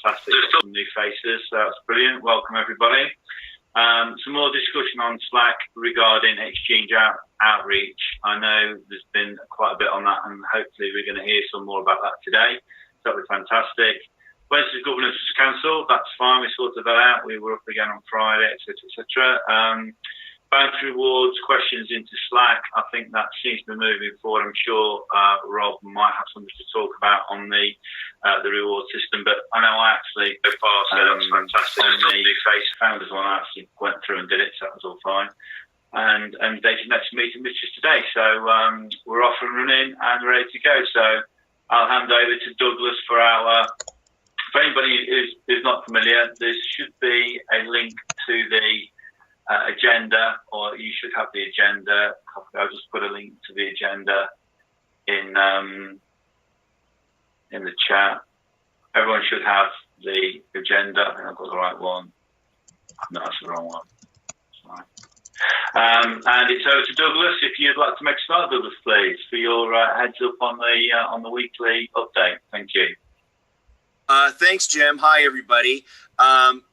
fantastic. Some new faces, so that's brilliant. Welcome, everybody. Some more discussion on Slack regarding exchange outreach. I know there's been quite a bit on that, and hopefully we're going to hear some more about that today. So that was fantastic. Wednesday's governance was cancelled. That's fine. We sorted that out. We were up again on Friday, etc., etc. Bounty rewards, questions into Slack. I think that seems to be moving forward. I'm sure Rob might have something to talk about on the reward system, but I know I actually so far that's fantastic. On the face founders one, I actually went through and did it, so that was all fine. And dated next meeting, which is today. So we're off and running and ready to go. So I'll hand over to Douglas for our. For anybody who's not familiar, there should be a link to the agenda, or you should have the agenda. I'll just put a link to the agenda in the chat. Everyone should have the agenda. I think I've got the right one. No, that's the wrong one. Sorry. And it's over to Douglas. If you'd like to make a start, Douglas, please, for your heads up on the weekly update. Thank you. Thanks, Jim. Hi, everybody.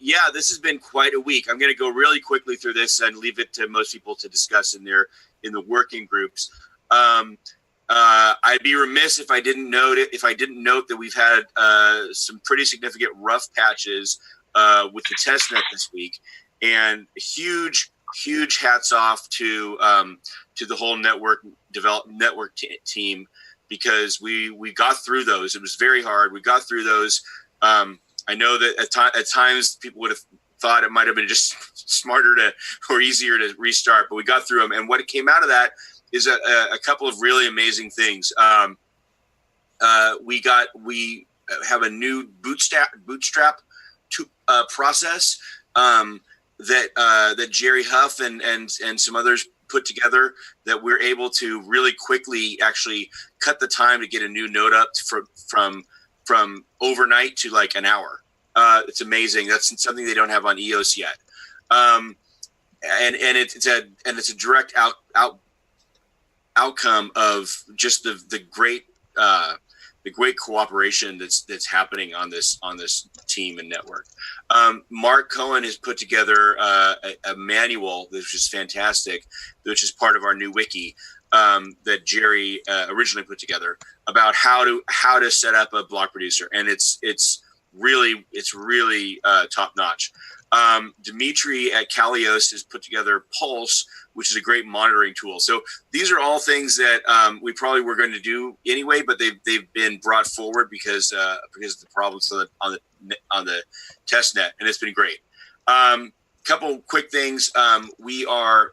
Yeah, this has been quite a week. I'm going to go really quickly through this and leave it to most people to discuss in the working groups. I'd be remiss if I didn't note that we've had some pretty significant rough patches with the testnet this week, and huge hats off to the whole network team, because we got through those. It was very hard. We got through those. I know that at times people would have thought it might have been just smarter or easier to restart, but we got through them. And what came out of that is a couple of really amazing things. We have a new bootstrap process that Jerry Huff and some others put together, that we're able to really quickly actually cut the time to get a new node up from overnight to like an hour. It's amazing. That's something they don't have on EOS yet. And it's a direct outcome of just the great cooperation that's happening on this team and network. Mark Cohen has put together a manual, which is fantastic, which is part of our new wiki that Jerry originally put together, about how to set up a block producer, and it's really top notch. Dimitri at CalEOS has put together Pulse, which is a great monitoring tool. So these are all things that we probably were going to do anyway, but they've been brought forward because of the problems on the test net, and it's been great. Couple quick things. We are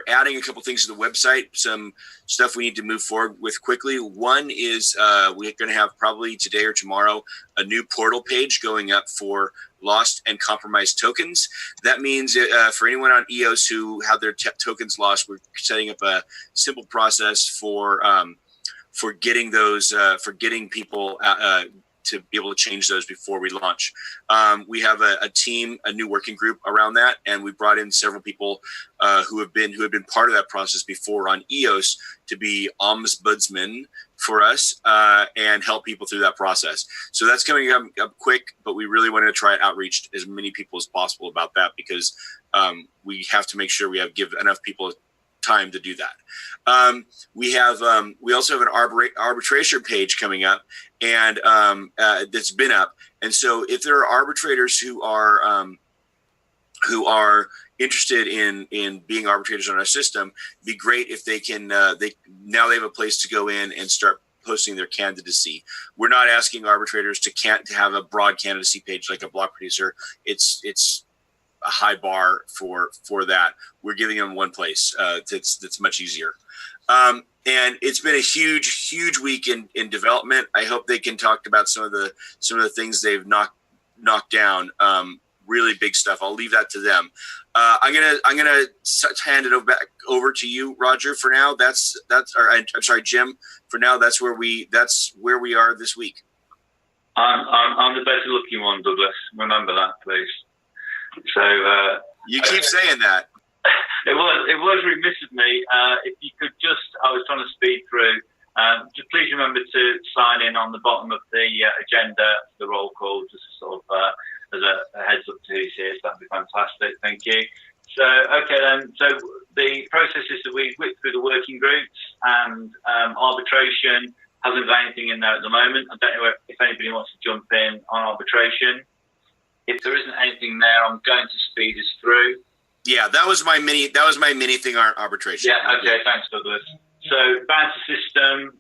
adding a couple things to the website, some stuff we need to move forward with quickly. One is we're going to have probably today or tomorrow a new portal page going up for lost and compromised tokens. That means for anyone on EOS who had their tokens lost, we're setting up a simple process for getting those getting people to be able to change those before we launch. We have a team, a new working group around that, and we brought in several people who have been part of that process before on EOS to be ombudsmen for us and help people through that process. So that's coming up quick, but we really wanted to try and outreach as many people as possible about that, because we have to make sure we give enough people time to do that. We also have an arbitration page coming up, and that's been up. And so if there are arbitrators who are interested in being arbitrators on our system, it'd be great if they can. They have a place to go in and start posting their candidacy. We're not asking arbitrators to have a broad candidacy page like a block producer. It's a high bar for that. We're giving them one place that's much easier. And it's been a huge week in development. I hope they can talk about some of the things they've knocked down. Really big stuff. I'll leave that to them. I'm gonna hand it back over to you, Roger. For now, I'm sorry, Jim. For now, that's where we are this week. I'm the better looking one, Douglas. Remember that, please. So you keep saying that. It was remiss of me. If you could I was trying to speed through. Just please remember to sign in on the bottom of the agenda, the roll call, just to sort of So, okay then. So the process is that we whip through the working groups, and arbitration hasn't got anything in there at the moment. I don't know if anybody wants to jump in on arbitration. If there isn't anything there, I'm going to speed us through. Yeah, that was my mini thing on arbitration. Yeah, okay, thanks, Douglas. So, bounty system,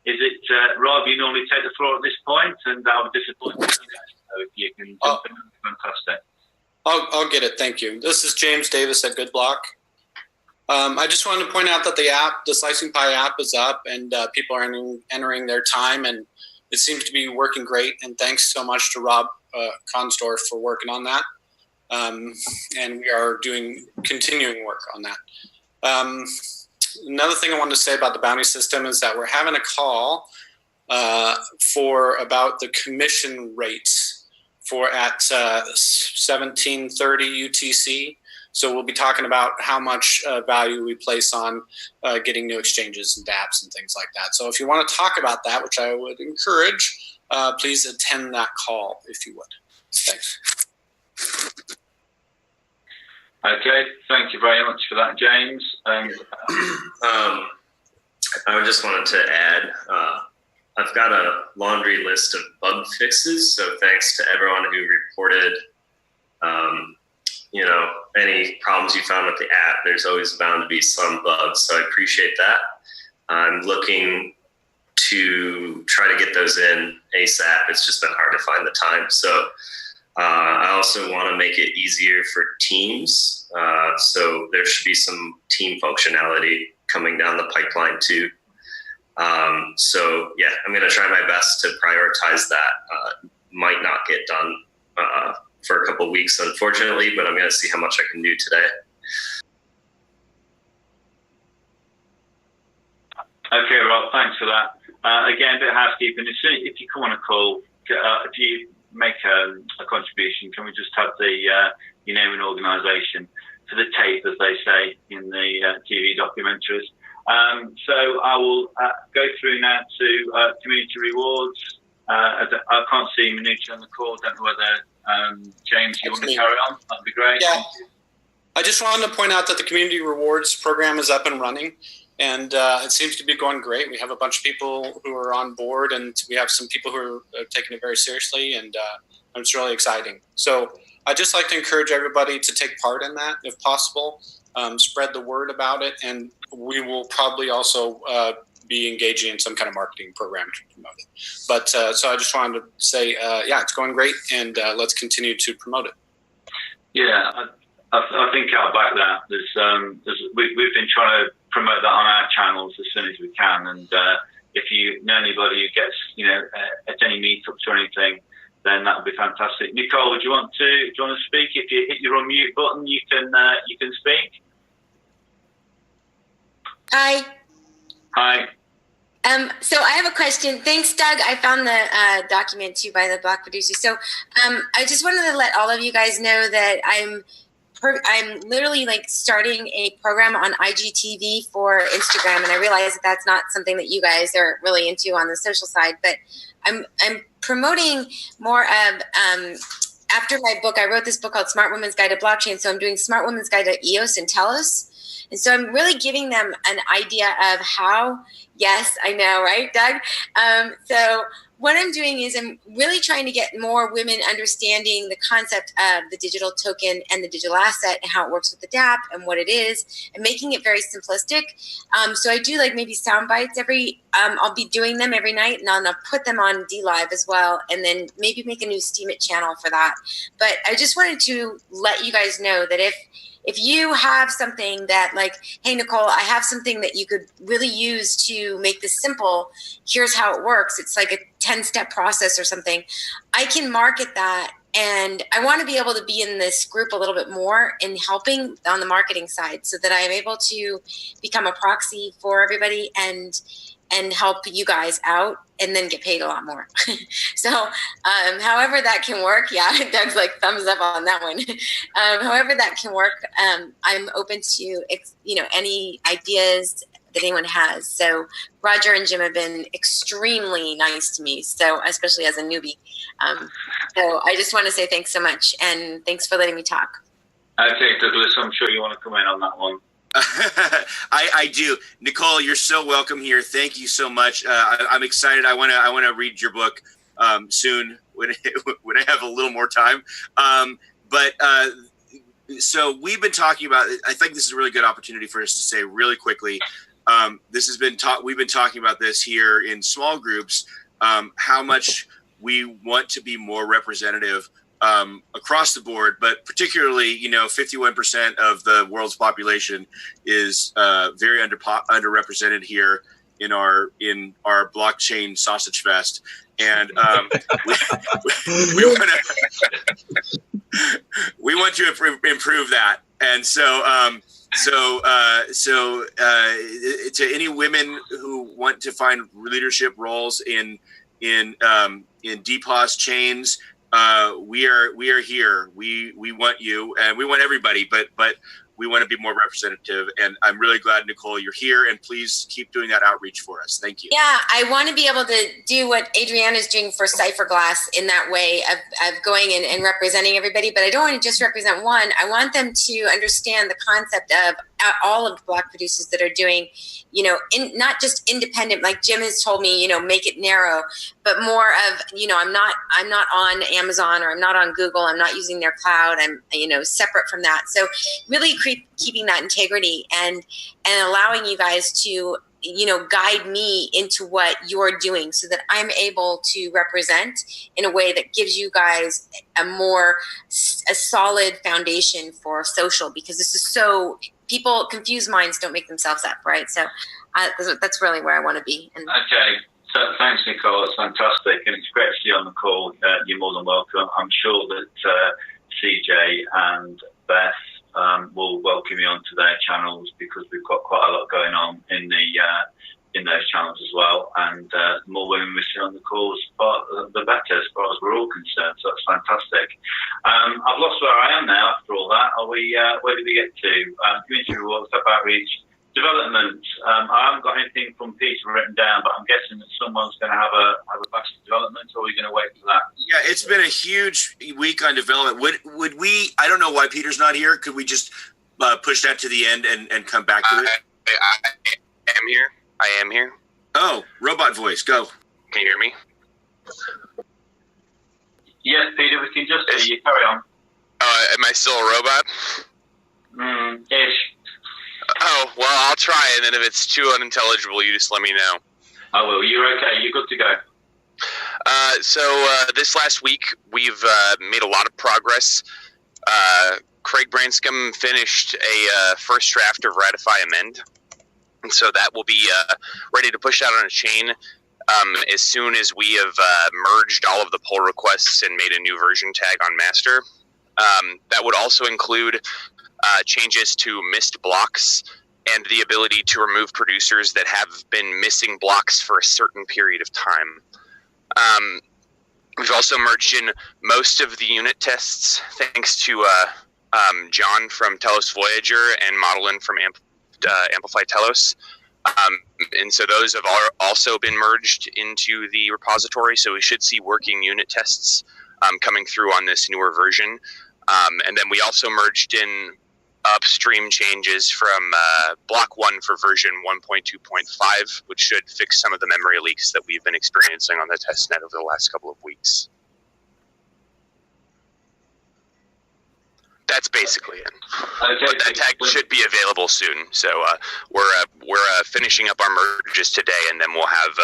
is it, Rob, you normally take the floor at this point, and I'll be disappointed. So if you can jump in, fantastic. I'll get it, thank you. This is James Davis at GoodBlock. I just wanted to point out that the Slicing Pie app is up, and people are entering their time, and it seems to be working great. And thanks so much to Rob Konsdorf for working on that. And we are doing continuing work on that. Another thing I wanted to say about the bounty system is that we're having a call for about the commission rates at 17:30 UTC. So we'll be talking about how much value we place on getting new exchanges and dApps and things like that. So if you want to talk about that, which I would encourage, please attend that call if you would. Thanks. Okay, thank you very much for that, James. I just wanted to add, I've got a laundry list of bug fixes. So thanks to everyone who reported, any problems you found with the app. There's always bound to be some bugs. So I appreciate that. I'm looking to try to get those in ASAP. It's just been hard to find the time. So I also want to make it easier for teams. So there should be some team functionality coming down the pipeline too. So yeah, I'm going to try my best to prioritize that. Might not get done for a couple of weeks, unfortunately, but I'm going to see how much I can do today. Okay, Rob, thanks for that. Again, a bit of housekeeping. If you come on a call, if you make a contribution, can we just have your name and organisation for the tape, as they say in the TV documentaries? So I will go through now to community rewards. I can't see Mehedincu on the call. Don't know whether James, you want to carry on? That'd be great. Yeah. I just wanted to point out that the community rewards program is up and running, and it seems to be going great. We have a bunch of people who are on board, and we have some people who are taking it very seriously, and it's really exciting. So I'd just like to encourage everybody to take part in that if possible. Spread the word about it, and we will probably also be engaging in some kind of marketing program to promote it. But so I just wanted to say, yeah, it's going great, and let's continue to promote it. Yeah, I think I'll back that. We've been trying to promote that on our channels as soon as we can, and if you know anybody who gets, at any meetups or anything, then that would be fantastic. Nicole, do you want to speak? If you hit your unmute button, you can speak. Hi. Hi. So I have a question. Thanks, Doug. I found the document too by the block producer. So I just wanted to let all of you guys know that I'm literally starting a program on IGTV for Instagram, and I realize that that's not something that you guys are really into on the social side, but I'm promoting more of after my book. I wrote this book called Smart Women's Guide to Blockchain, so I'm doing Smart Women's Guide to EOS and Telos. And so I'm really giving them an idea of how, yes, I know, right, Doug? So what I'm doing is I'm really trying to get more women understanding the concept of the digital token and the digital asset and how it works with the dApp and what it is, and making it very simplistic. So I do maybe sound bites I'll be doing them every night, and I'll put them on DLive as well, and then maybe make a new Steemit channel for that. But I just wanted to let you guys know that if you have something that hey, Nicole, I have something that you could really use to make this simple. Here's how it works. It's like a 10-step process or something. I can market that, and I want to be able to be in this group a little bit more in helping on the marketing side, so that I'm able to become a proxy for everybody and help you guys out, and then get paid a lot more. So however that can work, yeah, Doug's thumbs up on that one. However that can work, I'm open to any ideas that anyone has. So Roger and Jim have been extremely nice to me, so especially as a newbie. So I just want to say thanks so much, and thanks for letting me talk. Okay, Douglas, I'm sure you want to come in on that one. I do. Nicole, you're so welcome here. Thank you so much. I'm excited. I want to read your book soon when I have a little more time. So we've been talking about. I think this is a really good opportunity for us to say really quickly. This has been we've been talking about this here in small groups. How much we want to be more representative across the board, but particularly, 51% of the world's population is very underrepresented here in our blockchain sausage fest, and we want to improve that. And so to any women who want to find leadership roles in DPoS chains. We are here. We want you, and we want everybody, but we want to be more representative. And I'm really glad, Nicole, you're here, and please keep doing that outreach for us. Thank you. Yeah, I want to be able to do what Adriana's doing for Cypherglass in that way of going and representing everybody, but I don't want to just represent one. I want them to understand the concept of all of the block producers that are doing, not just independent, like Jim has told me, make it narrow, but more of, I'm not on Amazon, or I'm not on Google, I'm not using their cloud, I'm, separate from that. So really keeping that integrity and allowing you guys to, guide me into what you're doing so that I'm able to represent in a way that gives you guys a solid foundation for social, because this is so, people, confused minds don't make themselves up, right? So that's really where I want to be. Okay. So thanks, Nicole. It's fantastic. And it's great to see you on the call. You're more than welcome. I'm sure that CJ and Beth will welcome you onto their channels, because we've got quite a lot going on in those channels as well. And the more women we see on the calls, the better, as far as we're all concerned. So that's fantastic. I've lost where I am now after all that. Where did we get to? Community rewards, step outreach, development. I haven't got anything from Peter written down, but I'm guessing that someone's going to have a faster development, or are we going to wait for that? Yeah, it's been a huge week on development. Would we? I don't know why Peter's not here. Could we just push that to the end and come back to it? I am here. I am here. Oh, robot voice, go. Can you hear me? Yes, Peter, we can just hear you. Carry on. Am I still a robot? Ish. Oh, well, I'll try, and then if it's too unintelligible, you just let me know. I will. You're okay. You're good to go. This last week, we've made a lot of progress. Craig Branscombe finished a first draft of Ratify Amend, and so that will be ready to push out on a chain as soon as we have merged all of the pull requests and made a new version tag on master. That would also include changes to missed blocks and the ability to remove producers that have been missing blocks for a certain period of time. We've also merged in most of the unit tests thanks to John from Telos Voyager and Modelin from Amplify Telos. And so those have also been merged into the repository, so we should see working unit tests coming through on this newer version. And then we also merged in upstream changes from block 1 for version 1.2.5, which should fix some of the memory leaks that we've been experiencing on the testnet over the last couple of weeks. That's basically it. Okay, but that tag should be available soon. So we're finishing up our merges today, and then we'll have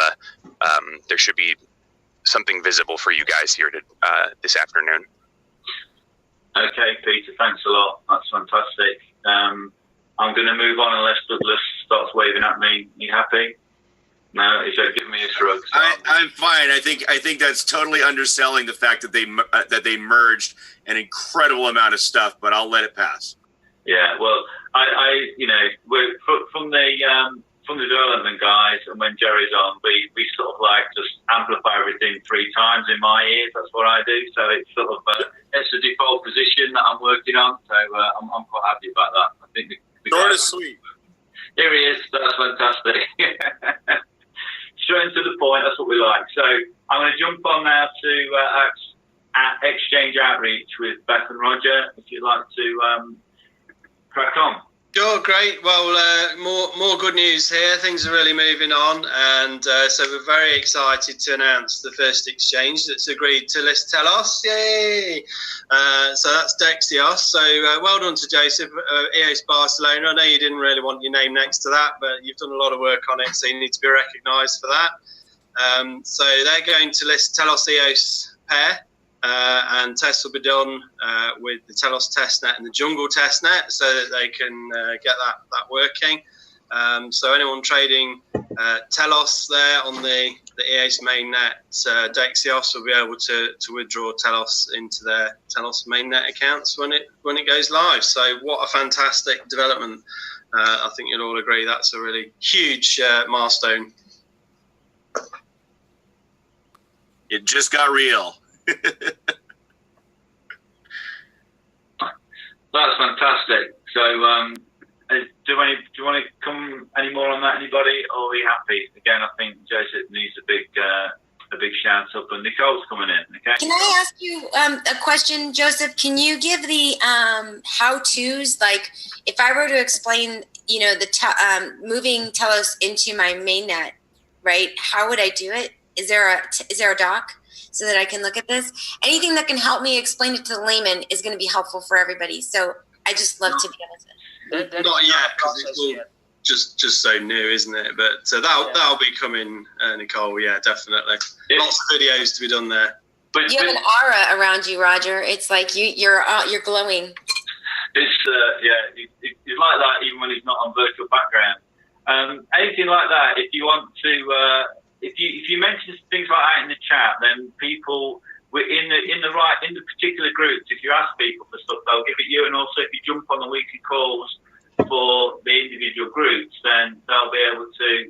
there should be something visible for you guys here this afternoon. Okay, Peter, thanks a lot. That's fantastic. I'm going to move on unless Douglas starts waving at me. You happy? No, he's giving me a shrug. So I'm fine. I think that's totally underselling the fact that they merged an incredible amount of stuff, but I'll let it pass. Yeah, well, we're from the development guys, and when Jerry's on, we sort of like just amplify everything 3 times in my ears. That's what I do. So it's sort of it's a default position that I'm working on. So I'm quite happy about that. I think the Short is sweet. Here he is. That's fantastic. Straight to the point. That's what we like. So I'm going to jump on now to Exchange Outreach with Beth and Roger. If you'd like to crack on. Sure, great. Well, more good news here. Things are really moving on, and so we're very excited to announce the first exchange that's agreed to list Telos. Yay! So that's EOS. So well done to Josep, EOS Barcelona. I know you didn't really want your name next to that, but you've done a lot of work on it, so you need to be recognised for that. So they're going to list Telos EOS pair. And tests will be done with the Telos testnet and the Jungle testnet, so that they can get that working. So anyone trading Telos there on the EOS mainnet, EOS will be able to withdraw Telos into their Telos mainnet accounts when it goes live. So what a fantastic development! I think you'll all agree that's a really huge milestone. It just got real. That's fantastic. So, do you want to come any more on that? Anybody, or are we happy? Again, I think Joseph needs a big shout up, and Nicole's coming in. Okay. Can I ask you a question, Joseph? Can you give the how-tos? Like, if I were to explain, the moving Telos into my mainnet, right? How would I do it? Is there a doc? So that I can look at this. Anything that can help me explain it to the layman is going to be helpful for everybody. So I just love to be honest. Not yet, because it's all just so new, isn't it? But that'll be coming, Nicole. Yeah, definitely. Lots of videos to be done there. But you have an aura around you, Roger. It's like you're glowing. It's he's like that even when he's not on virtual background. Anything like that. If you want to. If you mention things like that in the chat, then people in the particular groups, if you ask people for stuff, they'll give it you. And also, if you jump on the weekly calls for the individual groups, then they'll be able to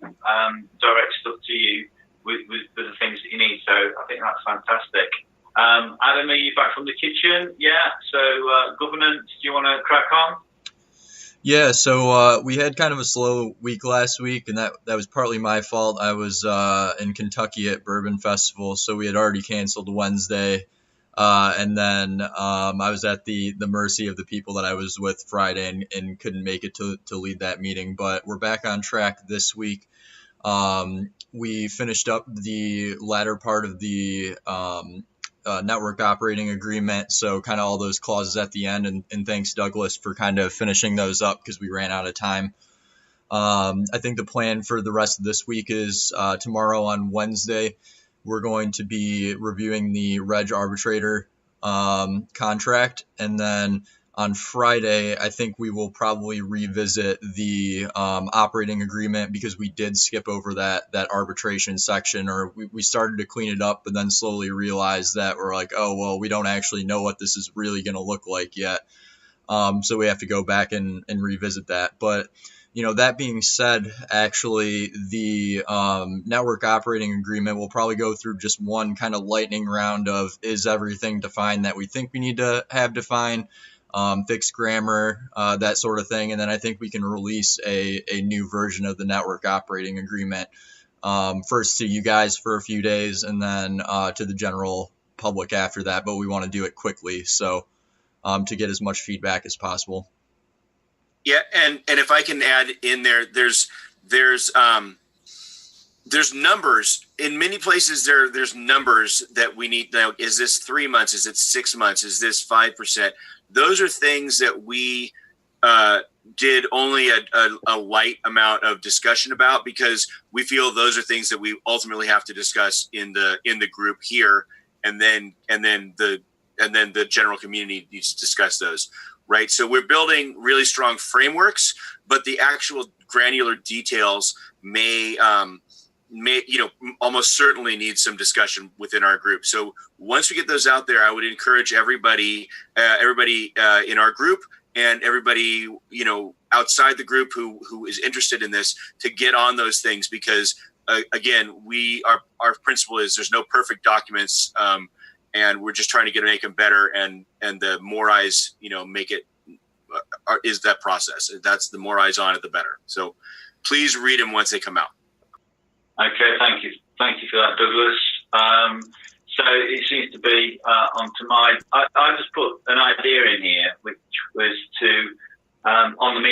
direct stuff to you with the things that you need. So I think that's fantastic. Adam, are you back from the kitchen? Yeah. So governance, do you want to crack on? Yeah, so we had kind of a slow week last week, and that was partly my fault. I was in Kentucky at Bourbon Festival, so we had already canceled Wednesday, and then I was at the mercy of the people that I was with Friday and couldn't make it to lead that meeting. But we're back on track this week. We finished up the latter part of the network operating agreement, so kind of all those clauses at the end, and thanks Douglas for kind of finishing those up because we ran out of time. I think the plan for the rest of this week is tomorrow on Wednesday we're going to be reviewing the Reg Arbitrator contract, and then on Friday I think we will probably revisit the operating agreement, because we did skip over that arbitration section, or we started to clean it up, but then slowly realized that we're like, oh well, we don't actually know what this is really going to look like yet, so we have to go back and revisit that. But that being said, actually the network operating agreement will probably go through just one kind of lightning round of, is everything defined that we think we need to have defined, fixed grammar, that sort of thing. And then I think we can release a new version of the network operating agreement, first to you guys for a few days, and then to the general public after that. But we want to do it quickly, so to get as much feedback as possible. Yeah, and if I can add in there, there's numbers in many places. There's numbers that we need. Now, is this 3 months? Is it 6 months? Is this 5%? Those are things that we did only a light amount of discussion about, because we feel those are things that we ultimately have to discuss in the group here, and then the general community needs to discuss those. Right. So we're building really strong frameworks, but the actual granular details may almost certainly need some discussion within our group. So once we get those out there, I would encourage everybody in our group and everybody, outside the group who is interested in this to get on those things, because again, our principle is there's no perfect documents. And we're just trying to make them better, and the more eyes, make it is that process. That's the more eyes on it, the better. So please read them once they come out. Okay, thank you for that, Douglas. So it seems to be onto my. I just put an idea in here, which was to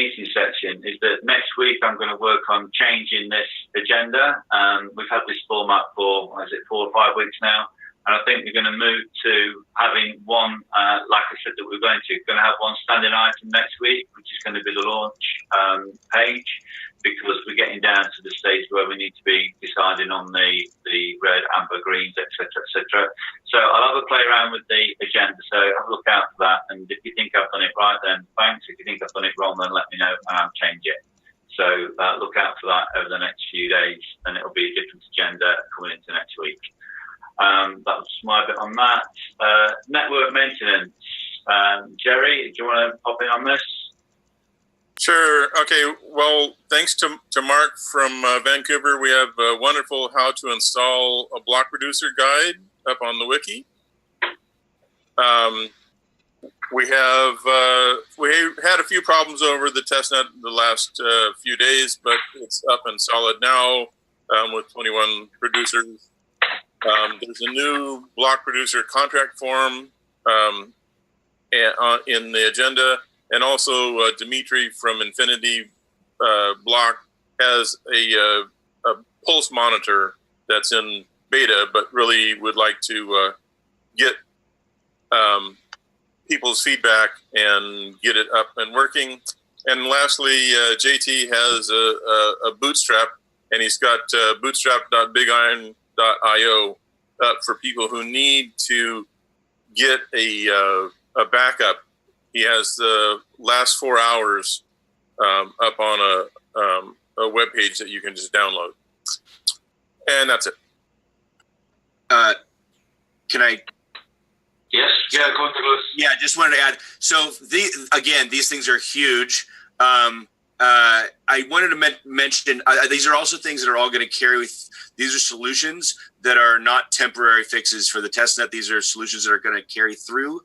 meeting section is that next week I'm going to work on changing this agenda. We've had this format for, 4 or 5 weeks now, and I think we're going to move to having one, like I said that we're going to have one standing item next week, which is going to be the launch page, because we're getting down to the stage where we need to be deciding on the red, amber, greens, etc., etc. So I'll have a play around with the agenda. So have a look out for that. And if you think I've done it right, then thanks. If you think I've done it wrong, then let me know and I'll change it. So look out for that over the next few days, and it'll be a different agenda coming into next week. That was my bit on that. Network maintenance. Jerry, do you want to pop in on this? Sure. Okay. Well, thanks to Mark from Vancouver, we have a wonderful how to install a block reducer guide up on the wiki. We had a few problems over the testnet the last few days, but it's up and solid now with 21 producers. There's a new block producer contract form in the agenda. And also, Dimitri from Infinity Block has a pulse monitor that's in beta, but really would like to get people's feedback and get it up and working. And lastly, JT has a bootstrap, and he's got bootstrap.bigiron.io up for people who need to get a backup. He has the last 4 hours up on a web page that you can just download. And that's it. Can I? Yes. Yeah, go on, Douglas. Yeah, just wanted to add. So, these things are huge. I wanted to mention, these are also things that are all going to carry with, these are solutions that are not temporary fixes for the testnet. These are solutions that are going to carry through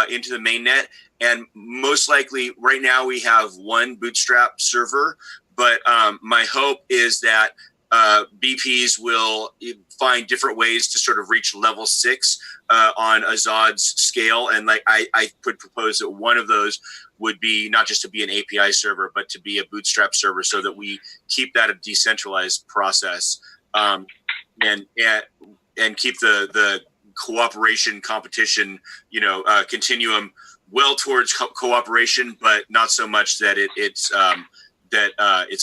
into the mainnet. And most likely right now we have one Bootstrap server, but my hope is that BPs will find different ways to sort of reach level 6 on Azad's scale. And like I would propose that one of those would be not just to be an API server, but to be a Bootstrap server, so that we keep that a decentralized process and keep the cooperation, competition, continuum well towards cooperation, but not so much that it's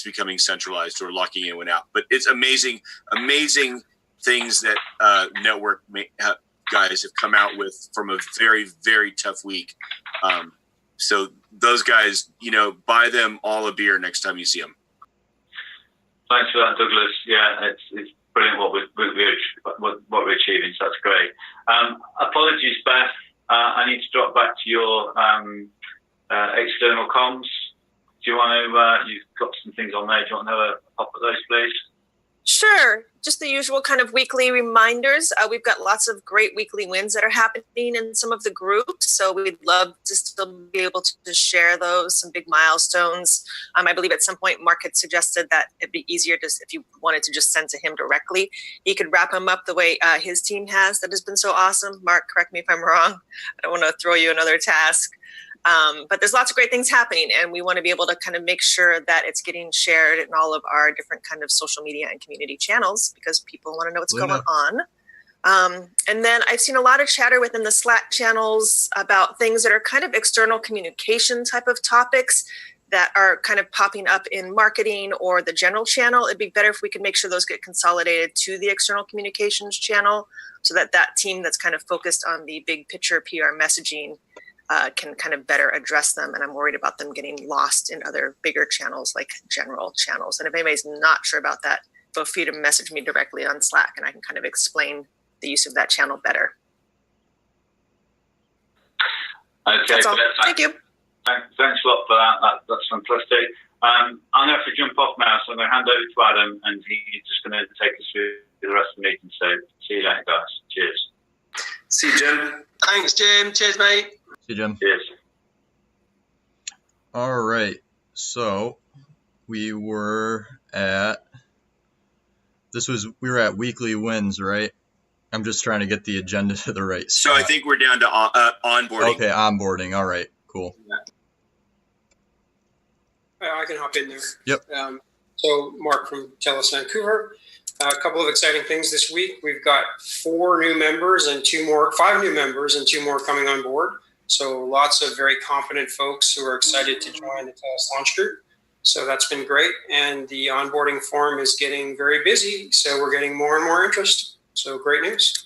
becoming centralized or locking in and out. But it's amazing things that network guys have come out with from a very, very tough week. So those guys, buy them all a beer next time you see them. Thanks for that, Douglas. Yeah, it's brilliant what we're achieving. So that's great. Apologies, Beth. I need to drop back to your external comms. Do you want to? You've got some things on there. Do you want to have a pop at those, please? Sure. Just the usual kind of weekly reminders. We've got lots of great weekly wins that are happening in some of the groups, so we'd love to still be able to share those, some big milestones. I believe at some point Mark had suggested that it'd be easier just if you wanted to just send to him directly. He could wrap them up the way his team has. That has been so awesome. Mark, correct me if I'm wrong. I don't want to throw you another task. But there's lots of great things happening, and we want to be able to kind of make sure that it's getting shared in all of our different kind of social media and community channels, because people want to know what's going on. And then I've seen a lot of chatter within the Slack channels about things that are kind of external communication type of topics that are kind of popping up in marketing or the general channel. It'd be better if we could make sure those get consolidated to the external communications channel, so that that team that's kind of focused on the big picture PR messaging can kind of better address them. And I'm worried about them getting lost in other bigger channels, like general channels. And if anybody's not sure about that, feel free to message me directly on Slack, and I can kind of explain the use of that channel better. Okay, that's all. Thank you. Thanks a lot for that. That's fantastic. I'm going to have to jump off now, so I'm going to hand over to Adam, and he's just going to take us through the rest of the meeting. So see you later, guys. Cheers. See you, Jim. Thanks, Jim. Cheers, mate. See you, Jim. Cheers. All right. So we were at weekly wins, right? I'm just trying to get the agenda to the right spot. So I think we're down to onboarding. Okay, onboarding. All right, cool. I can hop in there. Yep. So Mark from Telos Vancouver. A couple of exciting things this week. We've got 5 new members and 2 more coming on board. So lots of very competent folks who are excited to join the Telos launch group. So that's been great. And the onboarding form is getting very busy. So we're getting more and more interest. So great news.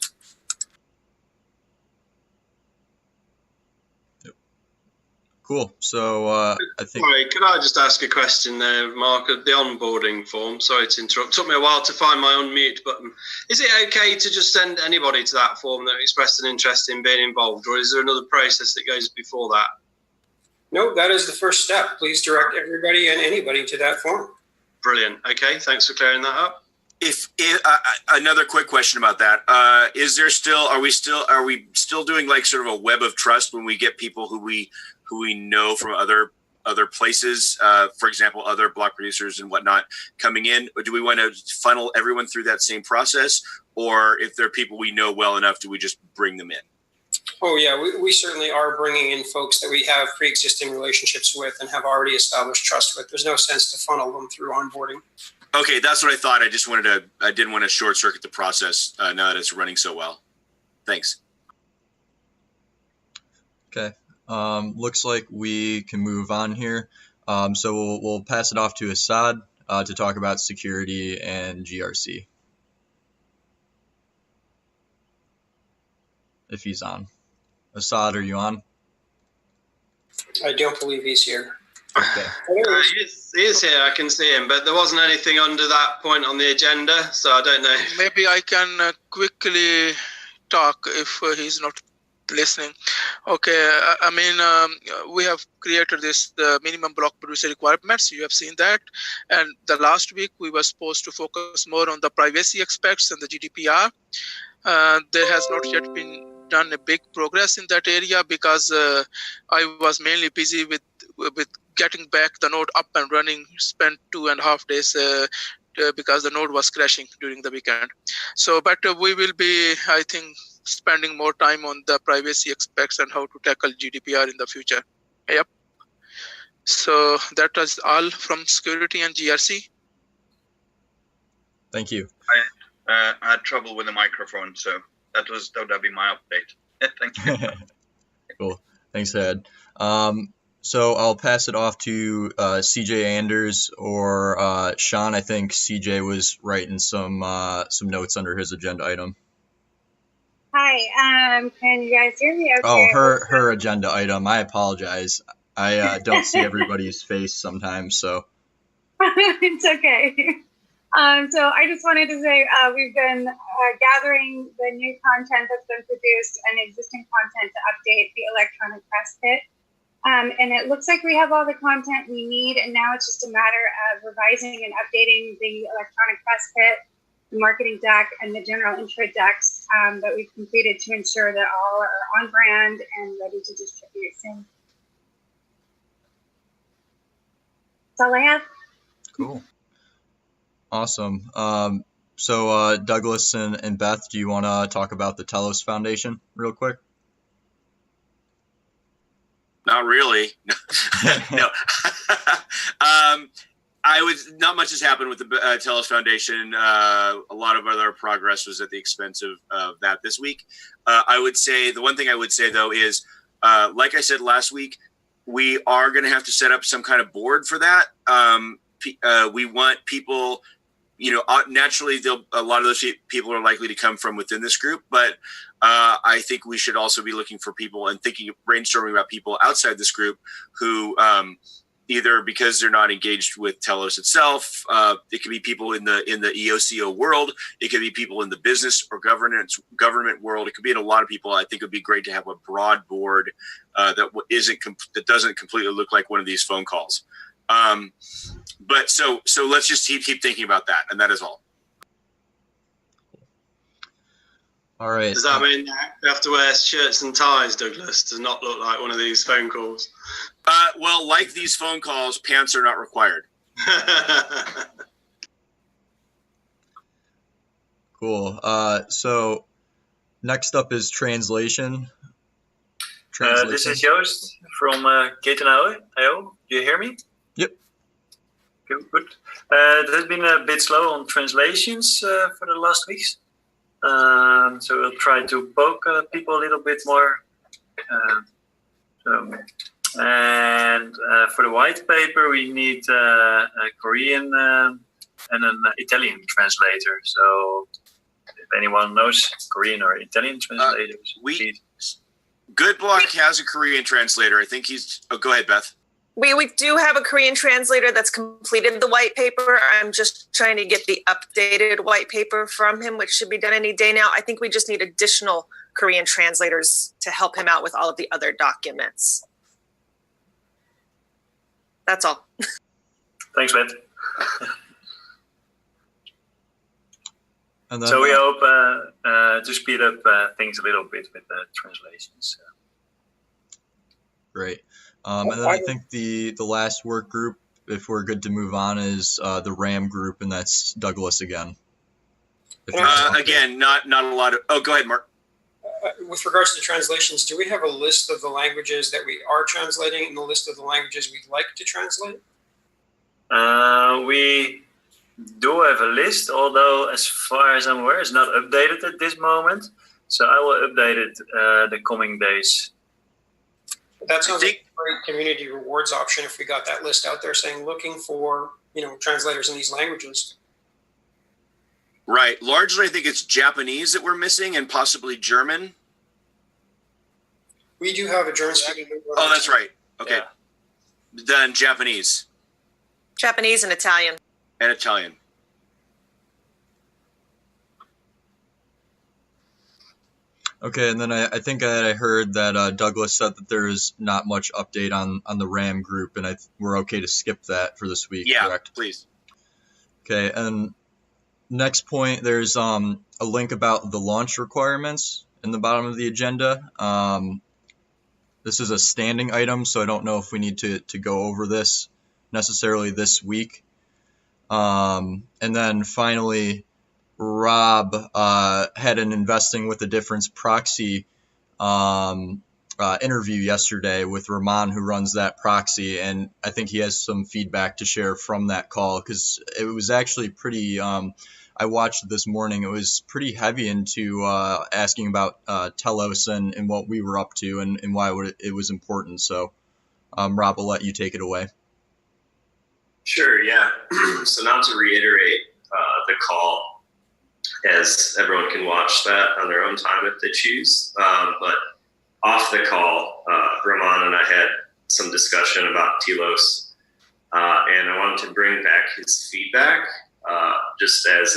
Cool. So I think. Sorry, could I just ask a question there, Mark? The onboarding form. Sorry to interrupt. Took me a while to find my unmute button. Is it okay to just send anybody to that form that expressed an interest in being involved, or is there another process that goes before that? No, that is the first step. Please direct everybody and anybody to that form. Brilliant. Okay, thanks for clearing that up. If another quick question about that, are we still doing like sort of a web of trust when we get people who we know from other places, for example, other block producers and whatnot coming in? Or do we want to funnel everyone through that same process? Or if they're people we know well enough, do we just bring them in? Oh, yeah, we certainly are bringing in folks that we have pre-existing relationships with and have already established trust with. There's no sense to funnel them through onboarding. Okay, that's what I thought. I didn't want to short circuit the process now that it's running so well. Thanks. Okay. Looks like we can move on here. So we'll pass it off to Assad to talk about security and GRC. If he's on. Assad, are you on? I don't believe he's here. Okay. He is here. I can see him, but there wasn't anything under that point on the agenda, so I don't know. Maybe I can quickly talk if he's not listening. Okay, I mean, we have created this the minimum block producer requirements. You have seen that, and the last week we were supposed to focus more on the privacy aspects and the GDPR. There has not yet been done a big progress in that area because I was mainly busy with getting back the node up and running. Spent 2.5 days because the node was crashing during the weekend. So, but we will be, I think, spending more time on the privacy aspects and how to tackle GDPR in the future. Yep. So that was all from security and GRC. Thank you. I had trouble with the microphone, so that would be my update. Thank you. Cool. Thanks, Ed. So I'll pass it off to CJ Anders or Sean. I think CJ was writing some notes under his agenda item. Hi, can you guys hear me okay? Oh, her agenda item. I apologize. I don't see everybody's face sometimes, so. It's okay. So I just wanted to say we've been gathering the new content that's been produced and existing content to update the electronic press kit. And it looks like we have all the content we need, and now it's just a matter of revising and updating the electronic press kit, the marketing deck, and the general intro decks that we've completed to ensure that all are on brand and ready to distribute soon. That's all I have. Cool. Awesome. So Douglas and Beth, do you want to talk about the Telos Foundation real quick? Not really. No. Not much has happened with the Telos Foundation. A lot of other progress was at the expense of that this week. I would say the one thing I would say though is, like I said last week, we are going to have to set up some kind of board for that. We want people, naturally a lot of those people are likely to come from within this group, but I think we should also be looking for people and brainstorming about people outside this group who either because they're not engaged with Telos itself, it could be people in the EOCO world, it could be people in the business or government world, it could be in a lot of people. I think it would be great to have a broad board that doesn't completely look like one of these phone calls. But so let's just keep thinking about that, and that is all. All right. Does that mean you have to wear shirts and ties, Douglas, to not look like one of these phone calls? Well, like these phone calls, pants are not required. Cool. So next up is translation. This is Joost from Cotovanu. Do you hear me? Yep. good. It has been a bit slow on translations for the last weeks. So we'll try to poke people a little bit more. And for the white paper, we need a Korean and an Italian translator. So if anyone knows Korean or Italian translators, GoodBlock has a Korean translator. I think he's. Oh, go ahead, Beth. We do have a Korean translator that's completed the white paper. I'm just trying to get the updated white paper from him, which should be done any day now. I think we just need additional Korean translators to help him out with all of the other documents. That's all. Thanks, Beth. And then, so we hope to speed up things a little bit with the translations. Great. And then I think the last work group, if we're good to move on, is the RAM group, and that's Douglas again. Again, not a lot of. Oh, go ahead, Mark. With regards to translations, do we have a list of the languages that we are translating and the list of the languages we'd like to translate? We do have a list, although as far as I'm aware, it's not updated at this moment. So I will update it the coming days. That sounds like a great community rewards option if we got that list out there saying looking for, translators in these languages. Right. Largely, I think it's Japanese that we're missing and possibly German. We do have a German speaking. Oh, that's right. Okay. Yeah. Then Japanese. Japanese and Italian. And Italian. Okay, and then I think I heard that Douglas said that there is not much update on the RAM group, and we're okay to skip that for this week, correct? Please. Okay, and next point, there's a link about the launch requirements in the bottom of the agenda. This is a standing item, so I don't know if we need to go over this necessarily this week. And then finally, Rob had an Investing with a Difference proxy interview yesterday with Rahman, who runs that proxy, and I think he has some feedback to share from that call, because it was actually pretty I watched it this morning. It was pretty heavy into asking about Telos and what we were up to and why it was important. So Rob, I'll let you take it away. Sure, yeah. So not to reiterate the call, as everyone can watch that on their own time if they choose. But off the call, Rahman and I had some discussion about Telos, and I wanted to bring back his feedback just as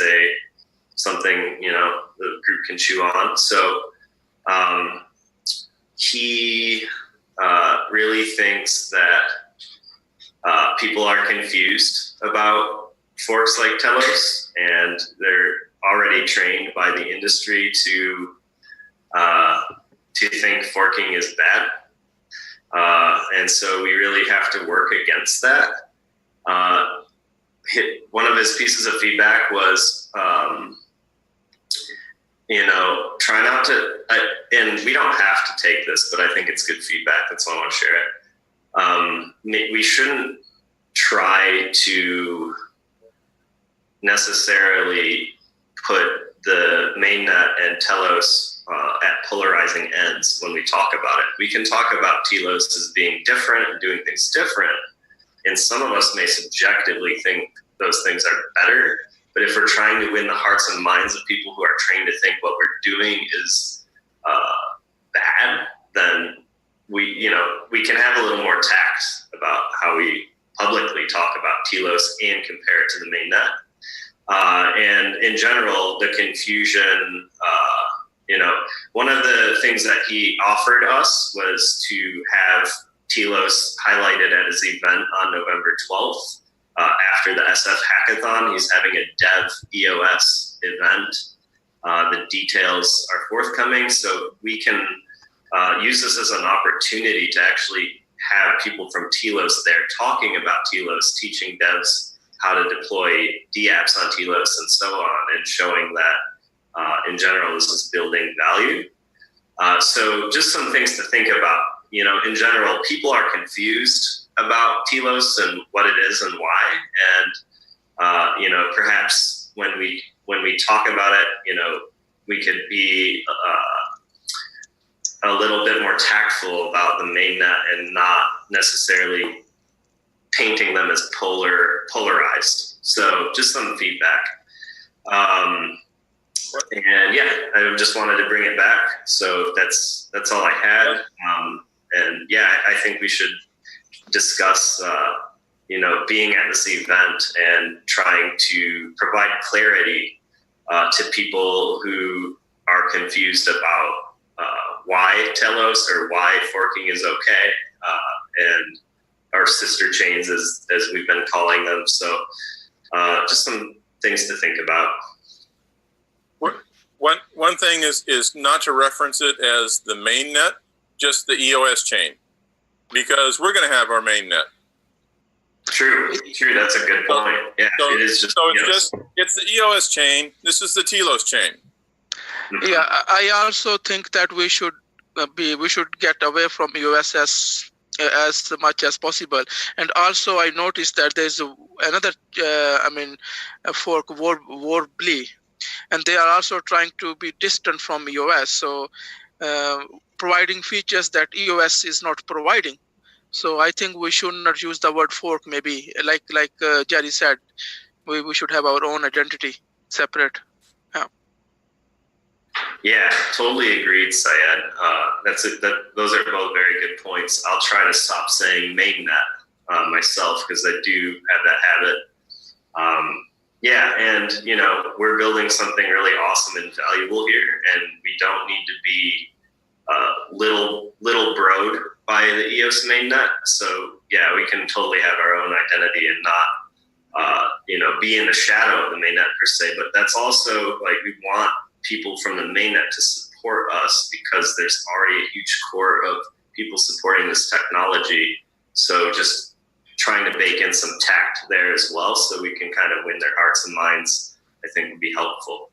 something the group can chew on. So he really thinks that people are confused about forks like Telos, and they're already trained by the industry to think forking is bad. And so we really have to work against that. One of his pieces of feedback was, try not to, and we don't have to take this, but I think it's good feedback. That's why I want to share it. We shouldn't try to necessarily put the mainnet and Telos at polarizing ends when we talk about it. We can talk about Telos as being different and doing things different, and some of us may subjectively think those things are better. But if we're trying to win the hearts and minds of people who are trained to think what we're doing is bad, then we can have a little more tact about how we publicly talk about Telos and compare it to the mainnet. And in general, the confusion, one of the things that he offered us was to have Telos highlighted at his event on November 12th. After the SF Hackathon, he's having a Dev EOS event. The details are forthcoming, so we can use this as an opportunity to actually have people from Telos there talking about Telos, teaching devs how to deploy DApps on Telos and so on, and showing that in general this is building value. So just some things to think about. In general, people are confused about Telos and what it is and why. And, you know, perhaps when we talk about it, you know, we could be a little bit more tactful about the mainnet and not necessarily painting them as polarized. So just some feedback. And yeah, I just wanted to bring it back. So that's all I had. And yeah, I think we should discuss, you know, being at this event and trying to provide clarity to people who are confused about why Telos or why forking is okay, and our sister chains, as we've been calling them. So just some things to think about. One thing is not to reference it as the mainnet, just the EOS chain, because we're going to have our mainnet. True. That's a good point. Yeah, so, it is just. So it's the EOS chain. This is the Telos chain. Yeah, I also think that we should get away from EOS as much as possible. And also, I noticed that there's another, a fork, Warbly, and they are also trying to be distant from EOS. So, providing features that EOS is not providing. So I think we should not use the word fork. Maybe like Jerry said, we should have our own identity, separate. Yeah, totally agreed, Syed. Those are both very good points. I'll try to stop saying mainnet myself, because I do have that habit. Yeah, and you know, we're building something really awesome and valuable here, and we don't need to be little broed by the EOS mainnet. So yeah, we can totally have our own identity and not you know, be in the shadow of the mainnet per se. But that's also like, we want people from the mainnet to support us, because there's already a huge core of people supporting this technology. So just trying to bake in some tact there as well, so we can kind of win their hearts and minds, I think would be helpful.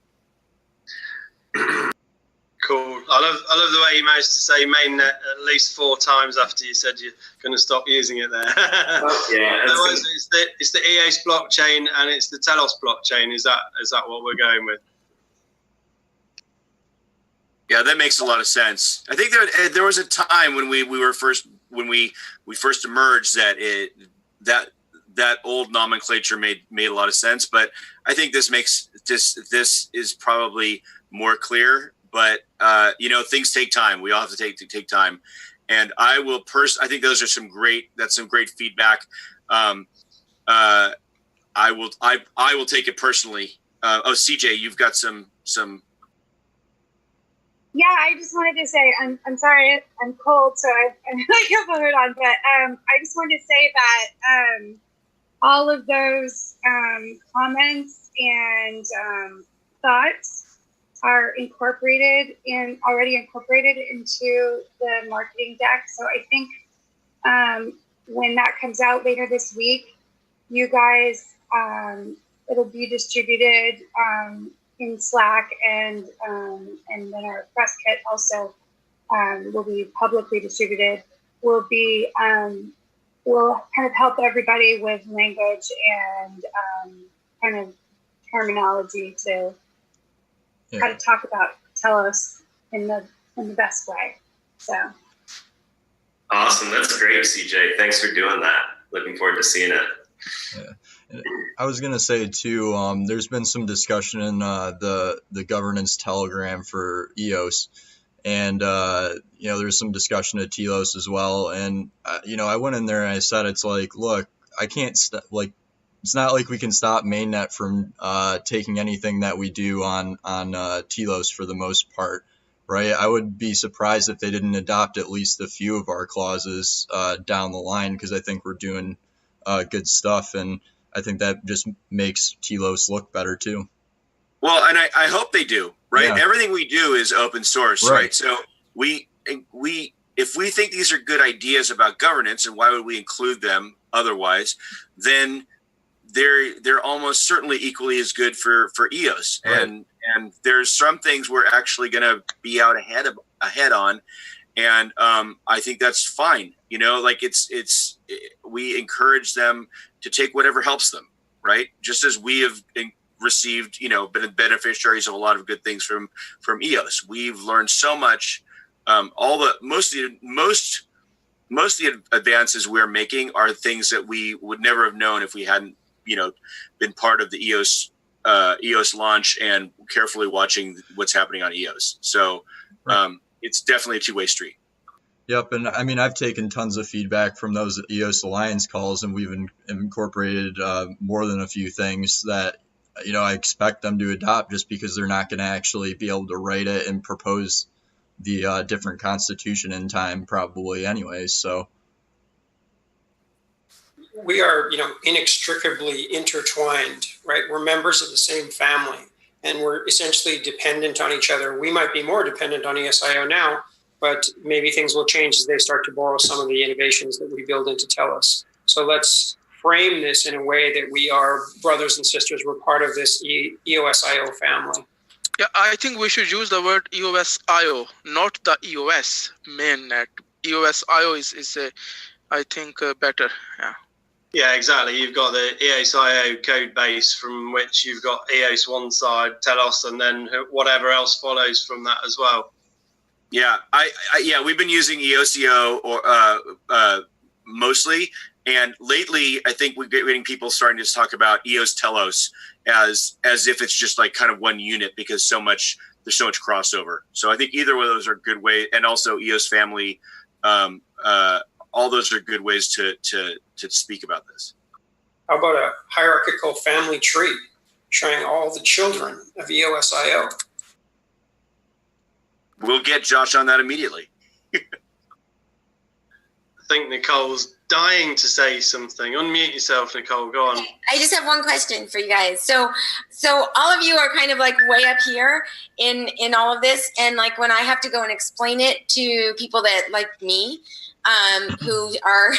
Cool. I love the way you managed to say mainnet at least 4 times after you said you're going to stop using it there. Yeah. It's the EOS blockchain and it's the Telos blockchain. Is that what we're going with? Yeah, that makes a lot of sense. I think there was a time when we first emerged that old nomenclature made a lot of sense. But I think this is probably more clear. But you know, things take time. We all have to take time. And I think those are some great feedback. I will take it personally. CJ, you've got some. Yeah, I just wanted to say, I'm sorry, I'm cold, so I really have a hood on, but I just wanted to say that all of those comments and thoughts are already incorporated into the marketing deck. So I think when that comes out later this week, you guys, it'll be distributed in Slack, and then our press kit also will be publicly distributed. We'll kind of help everybody with language and kind of terminology to how to talk about Telos in the best way. So awesome, that's great, CJ. Thanks for doing that. Looking forward to seeing it. Yeah. I was going to say, too, there's been some discussion in the governance telegram for EOS. And, you know, there's some discussion at Telos as well. And, you know, I went in there and I said, it's like, look, I can't it's not like we can stop mainnet from taking anything that we do on Telos for the most part. Right. I would be surprised if they didn't adopt at least a few of our clauses down the line, because I think we're doing good stuff. And I think that just makes Telos look better too. Well, and I hope they do, right? Yeah. Everything we do is open source, right? So if we think these are good ideas about governance, and why would we include them otherwise, then they're almost certainly equally as good for EOS. Right. And there's some things we're actually going to be out ahead on, And I think that's fine. You know, like we encourage them to take whatever helps them, right? Just as we have received, you know, been beneficiaries of a lot of good things from EOS. We've learned so much. Most of the advances we're making are things that we would never have known if we hadn't, you know, been part of the EOS launch and carefully watching what's happening on EOS. So it's definitely a two-way street. Yep, and I mean, I've taken tons of feedback from those EOS Alliance calls, and we've incorporated more than a few things that, you know, I expect them to adopt, just because they're not going to actually be able to write it and propose the different constitution in time, probably anyways. So we are, you know, inextricably intertwined, right? We're members of the same family, and we're essentially dependent on each other. We might be more dependent on ESIO now, but maybe things will change as they start to borrow some of the innovations that we build into Telos. So let's frame this in a way that we are brothers and sisters. We're part of this EOSIO family. Yeah, I think we should use the word EOSIO, not the EOS mainnet. EOSIO is I think, better. Yeah. Yeah, exactly. You've got the EOSIO code base, from which you've got EOS one side, Telos, and then whatever else follows from that as well. Yeah, yeah, we've been using EOSIO or mostly, and lately I think we're getting people starting to talk about EOS Telos as if it's just like kind of one unit, because there's so much crossover. So I think either of those are good way, and also EOS family. All those are good ways to speak about this. How about a hierarchical family tree showing all the children of EOSIO? We'll get Josh on that immediately. I think Nicole's dying to say something. Unmute yourself, Nicole. Go on. I just have one question for you guys. So all of you are kind of like way up here in all of this, and like when I have to go and explain it to people that like me, who are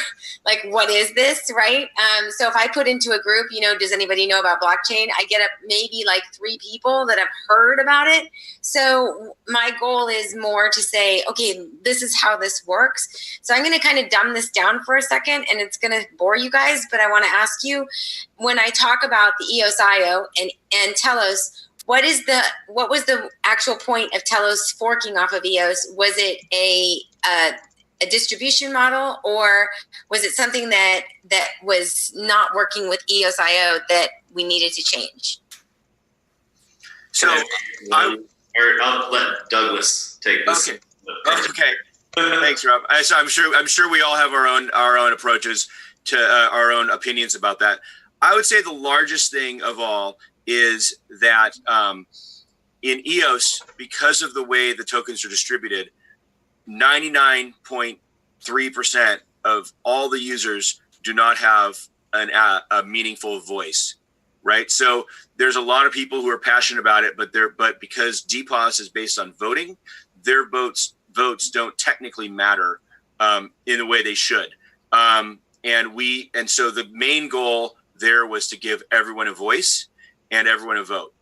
like, what is this, right? So if I put into a group, you know, does anybody know about blockchain? I get up maybe like 3 people that have heard about it. So my goal is more to say, okay, this is how this works. So I'm going to kind of dumb this down for a second, and it's going to bore you guys, but I want to ask you, when I talk about the EOSIO and Telos, what was the actual point of Telos forking off of EOS? Was it a distribution model, or was it something that was not working with EOSIO that we needed to change? So I'll let Douglas take this. Okay. Thanks, Rob. So I'm sure we all have our own approaches to our own opinions about that. I would say the largest thing of all is that in EOS, because of the way the tokens are distributed, 99.3% of all the users do not have a meaningful voice, right? So there's a lot of people who are passionate about it, but because DPoS is based on voting, their votes don't technically matter in the way they should. And so the main goal there was to give everyone a voice and everyone a vote,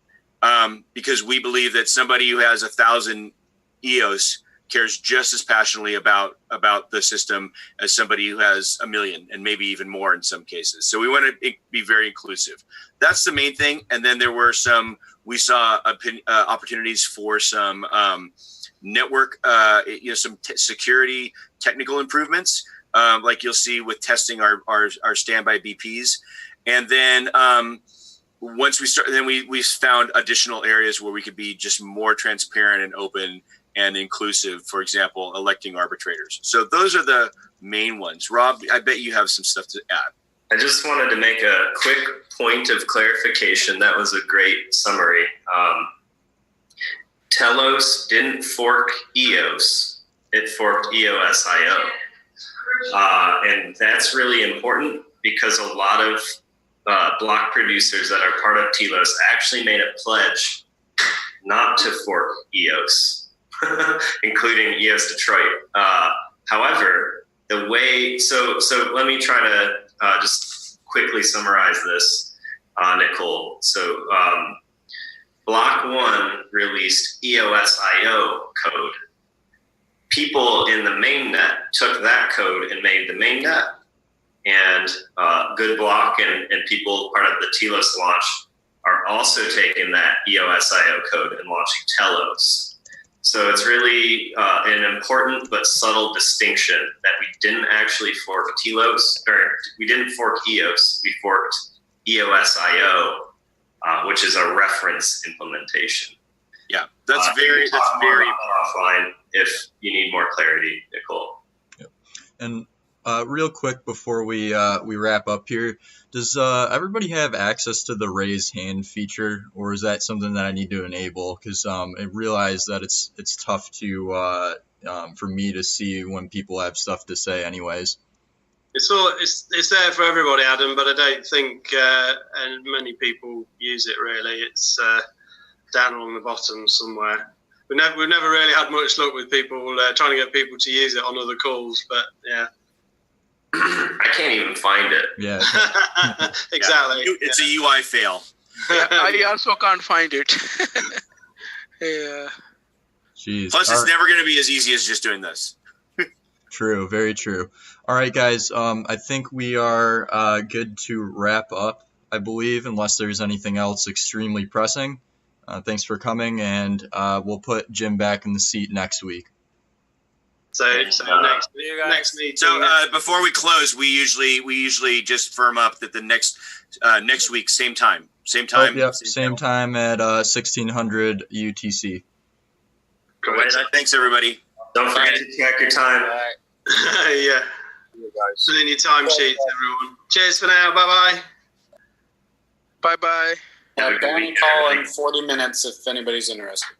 because we believe that somebody who has 1,000 EOS cares just as passionately about the system as somebody who has 1 million, and maybe even more in some cases. So we want to be very inclusive. That's the main thing. And then there were we saw opportunities for some network, some security technical improvements, like you'll see with testing our standby BPs. And then once we start, then we found additional areas where we could be just more transparent and open and inclusive, for example, electing arbitrators. So those are the main ones. Rob, I bet you have some stuff to add. I just wanted to make a quick point of clarification. That was a great summary. Telos didn't fork EOS. It forked EOSIO. And that's really important, because a lot of block producers that are part of Telos actually made a pledge not to fork EOS. Including EOS Detroit. However, the way, so let me try to just quickly summarize this, Nicole. So Block 1 released EOSIO code. people in the mainnet took that code and made the mainnet, and GoodBlock and people part of the Telos launch are also taking that EOS.io code and launching Telos. So it's really an important but subtle distinction that we didn't actually fork Telos, or we didn't fork EOS, we forked EOS.io, which is a reference implementation. Yeah, that's very offline if you need more clarity, Nicole. Yep. And real quick before we wrap up here, does everybody have access to the raise hand feature, or is that something that I need to enable? Because I realize that it's tough to for me to see when people have stuff to say, anyways. It's there for everybody, Adam, but I don't think and many people use it really. It's down along the bottom somewhere. We've never really had much luck with people trying to get people to use it on other calls, but yeah. I can't even find it. Yeah. Exactly. Yeah. It's a UI fail. Yeah, I also can't find it. Yeah. Jeez. Plus, it's never going to be as easy as just doing this. True. Very true. All right, guys. I think we are good to wrap up, I believe, unless there's anything else extremely pressing. Thanks for coming, and we'll put Jim back in the seat next week. So next meeting. So before we close, we usually just firm up that the next week, same time. Oh, yep, same time at 1600 UTC. Great. Thanks, everybody. Don't forget to check your time. Yeah. Fill in your time sheets, everyone. Cheers for now. Bye-bye. Bye-bye. Ban call in 40 minutes if anybody's interested.